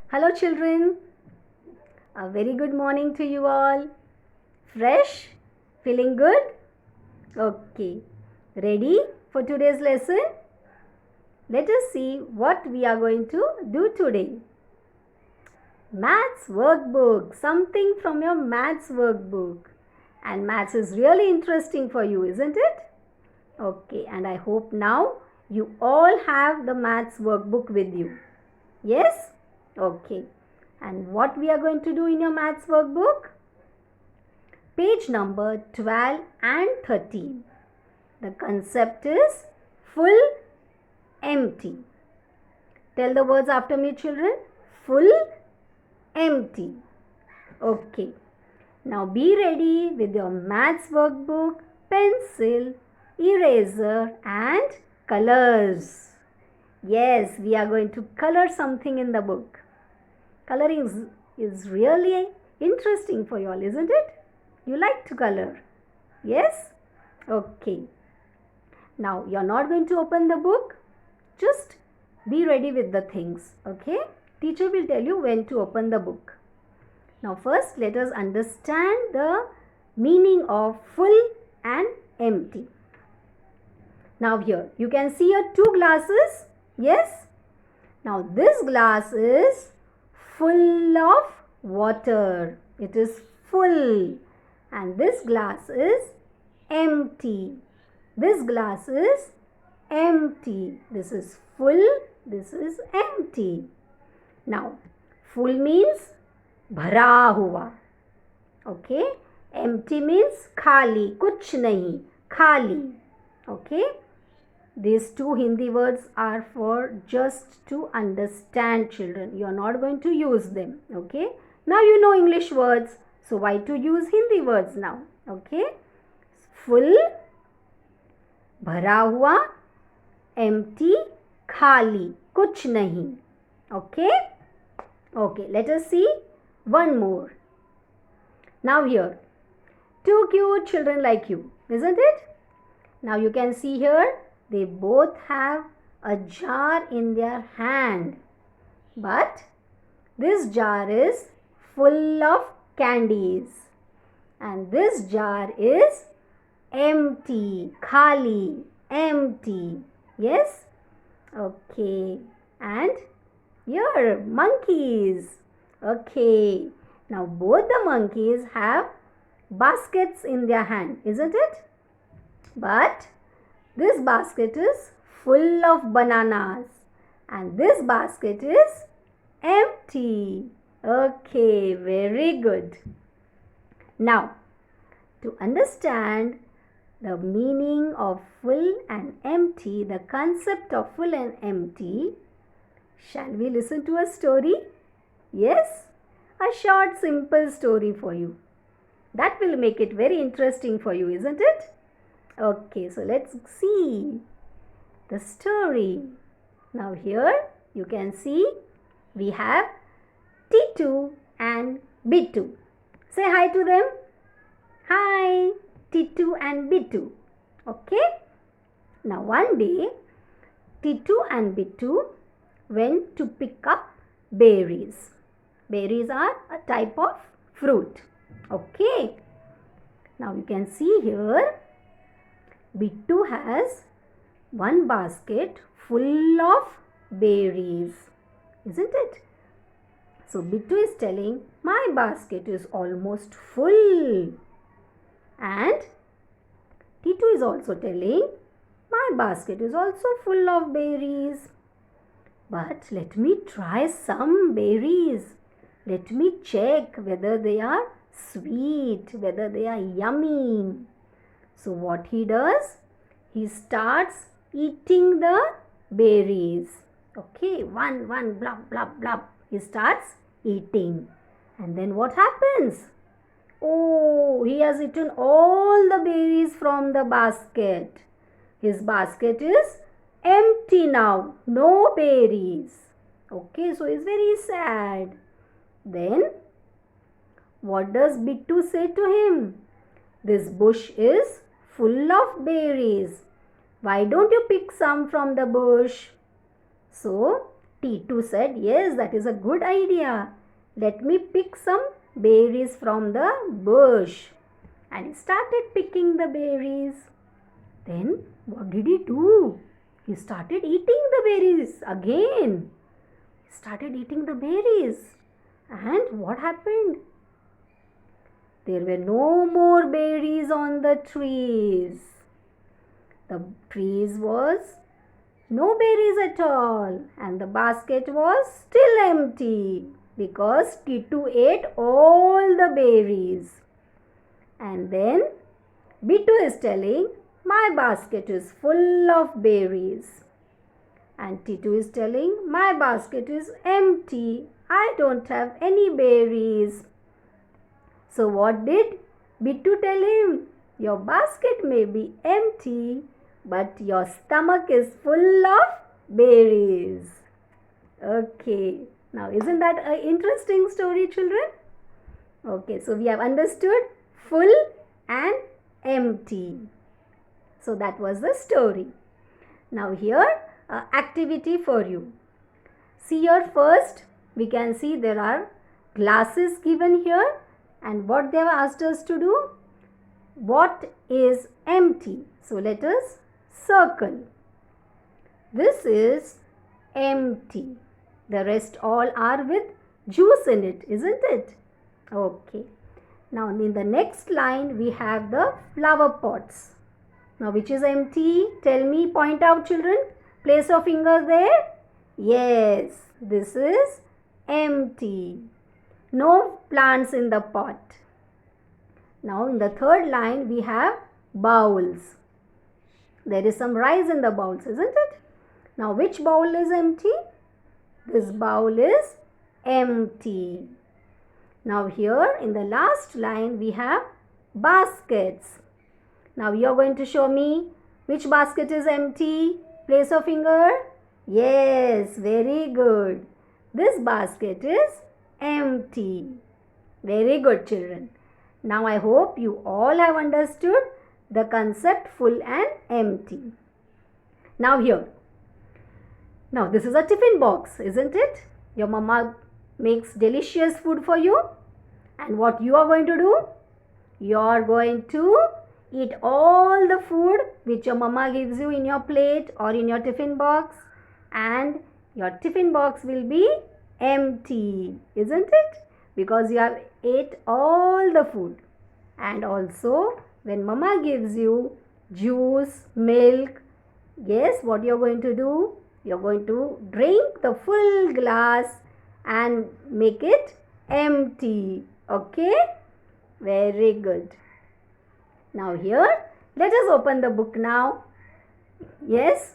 Hello children, a very good morning to you all. Fresh? Feeling good? Okay. Ready for today's lesson? Let us see what we are going to do today. Maths workbook, something from your maths workbook. And maths is really interesting for you, isn't it? Okay, and I hope now you all have the maths workbook with you. Yes? Okay. And what we are going to do in your maths workbook? Page number 12 and 13. The concept is full, empty. Tell the words after me, children. Full, empty. Okay. Now be ready with your maths workbook, pencil, eraser and colors. Yes, we are going to color something in the book. Coloring is really interesting for you all, isn't it? You like to color? Yes? Okay. Now, you're not going to open the book. Just be ready with the things. Okay? Teacher will tell you when to open the book. Now, first let us understand the meaning of full and empty. Now, here you can see your two glasses. Yes? Now, this glass is full of water. It is full. And this glass is empty. This glass is empty. This is full. This is empty. Now, full means भरा हुआ. Okay? Empty means खाली, कुछ नहीं, खाली. Okay? These two Hindi words are for just to understand, children. You are not going to use them. Okay? Now you know English words. So why to use Hindi words now? Okay? Full, भरा हुआ, empty, खाली, कुछ नहीं. Okay? Okay, let us see one more. Now here, two cute children like you, isn't it? Now you can see here, they both have a jar in their hand. But this jar is full of candies. And this jar is empty, khali, empty. Yes? Okay. And here, monkeys. Okay. Now both the monkeys have baskets in their hand, isn't it? But this basket is full of bananas. And this basket is empty. Okay, very good. Now, to understand the meaning of full and empty, the concept of full and empty, shall we listen to a story? Yes? A short, simple story for you. That will make it very interesting for you, isn't it? Okay, so let's see the story. Now here you can see we have Titu and Bittu. Say hi to them. Hi, Titu and Bittu. Okay. Now one day, Titu and Bittu went to pick up berries. Berries are a type of fruit. Okay. Now you can see here, Bittu has one basket full of berries. Isn't it? So Bittu is telling, my basket is almost full. And Titu is also telling, my basket is also full of berries. But let me try some berries. Let me check whether they are sweet, whether they are yummy. So what he does? He starts eating the berries. Okay, one, blub, blub, blub. He starts eating. And then what happens? Oh, he has eaten all the berries from the basket. His basket is empty now. No berries. Okay, so he's very sad. Then, what does Bittu say to him? This bush is full of berries. Why don't you pick some from the bush? So, T2 said, yes, that is a good idea. Let me pick some berries from the bush. And he started picking the berries. Then what did he do? He started eating the berries again. He started eating the berries. And what happened? There were no more berries on the trees. The trees was no berries at all, and the basket was still empty because T2 ate all the berries. And then B2 is telling, my basket is full of berries. And T2 is telling, my basket is empty. I don't have any berries. So what did B2 tell him? Your basket may be empty, but your stomach is full of berries. Okay. Now, isn't that an interesting story, children? Okay, so we have understood full and empty. So that was the story. Now here, activity for you. See here first, we can see there are glasses given here, and what they have asked us to do? What is empty? So let us circle. This is empty. The rest all are with juice in it, isn't it? Okay. Now in the next line we have the flower pots. Now which is empty? Tell me, point out children. Place your finger there. Yes, this is empty. No plants in the pot. Now in the third line we have bowls. There is some rice in the bowls, isn't it? Now which bowl is empty? This bowl is empty. Now here in the last line we have baskets. Now you are going to show me which basket is empty. Place your finger. Yes, very good. This basket is empty. Very good, children. Now I hope you all have understood the concept full and empty. Now here. Now this is a tiffin box, isn't it? Your mama makes delicious food for you. And what you are going to do? You are going to eat all the food which your mama gives you in your plate or in your tiffin box, and your tiffin box will be empty, isn't it? Because you have ate all the food. And also when mama gives you juice, milk, yes, what you are going to do? You are going to drink the full glass and make it empty. Okay? Very good. Now here, let us open the book now. Yes,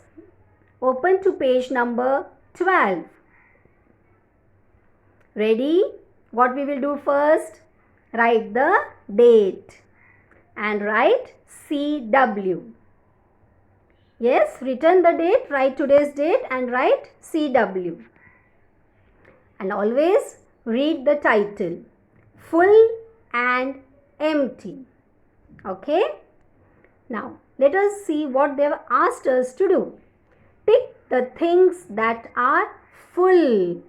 open to page number 12. Ready? What we will do first? Write the date and write CW. Yes, written the date, write today's date and write CW. And always read the title, full and empty. Okay? Now, let us see what they have asked us to do. Pick the things that are full.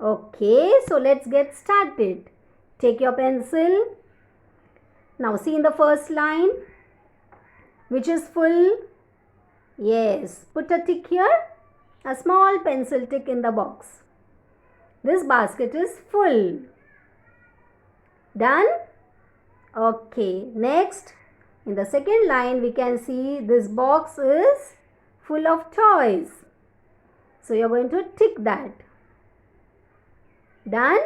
Okay, so let's get started. Take your pencil. Now, see in the first line, which is full? Yes, put a tick here, a small pencil tick in the box. This basket is full. Done? Okay, next, in the second line, we can see this box is full of toys. So, you are going to tick that. Done?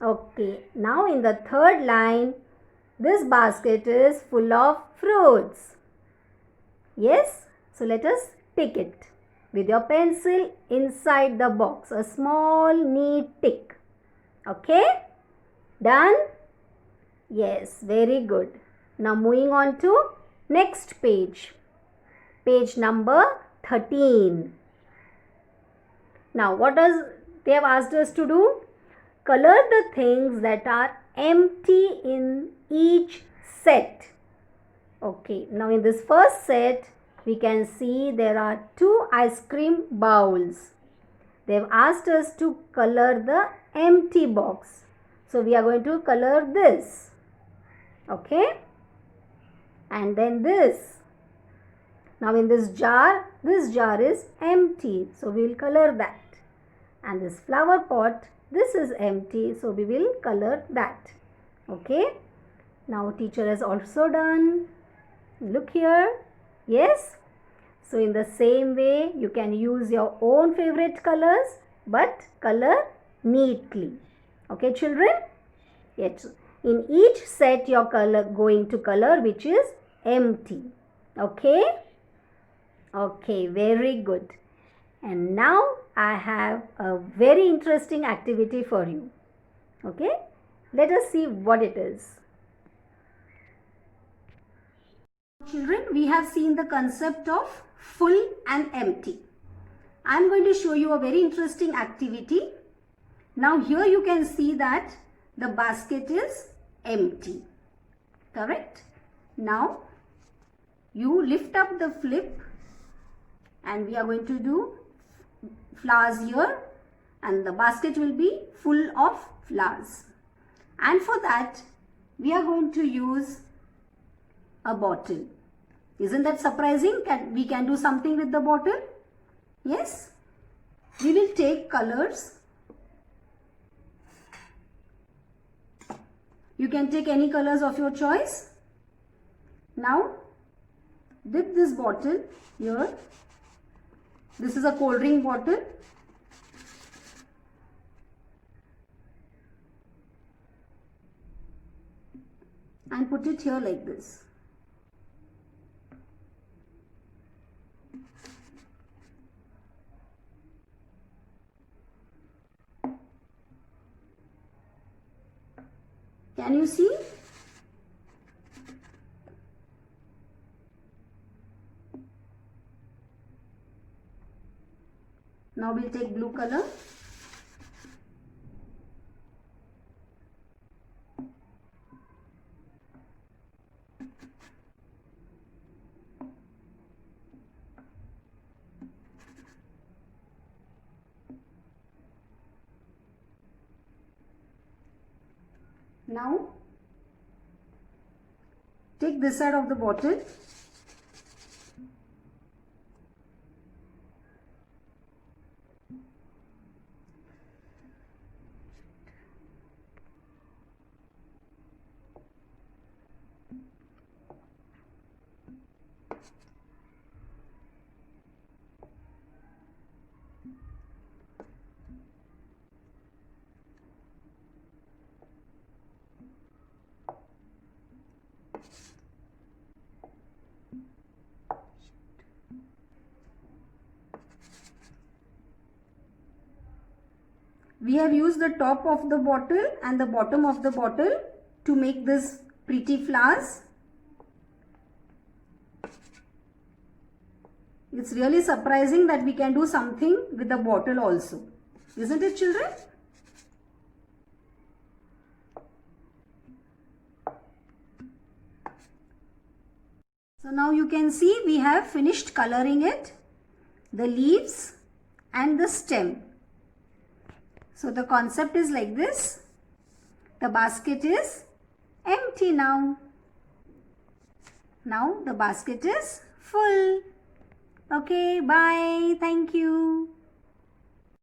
Okay, now in the third line, this basket is full of fruits. Yes? So, let us tick it with your pencil inside the box. A small neat tick. Okay? Done? Yes, very good. Now moving on to next page. Page number 13. Now what does they have asked us to do? Color the things that are empty in each set. Okay, now in this first set, we can see there are 2 ice cream bowls. They've asked us to color the empty box. So we are going to color this. Okay? And then this. Now in this jar is empty. So we will color that. And this flower pot, this is empty. So we will color that. Okay? Now teacher has also done. Look here. Yes? So in the same way, you can use your own favorite colors, but color neatly. Okay, children? Yes. In each set, you're going to color which is empty. Okay? Okay, very good. And now I have a very interesting activity for you. Okay? Let us see what it is. Children, we have seen the concept of full and empty. I am going to show you a very interesting activity. Now here you can see that the basket is empty. Correct? Now you lift up the flip and we are going to do flowers here, and the basket will be full of flowers. And for that we are going to use a bottle. Isn't that surprising? We can do something with the bottle? Yes? We will take colors. You can take any colors of your choice. Now, dip this bottle here. This is a cold drink bottle. And put it here like this. Can you see? Now we'll take blue color. Now take this side of the bottle. We have used the top of the bottle and the bottom of the bottle to make this pretty flowers. It's really surprising that we can do something with the bottle also. Isn't it, children? So now you can see we have finished coloring it, the leaves and the stem. So the concept is like this. The basket is empty now. Now the basket is full. Okay, bye. Thank you.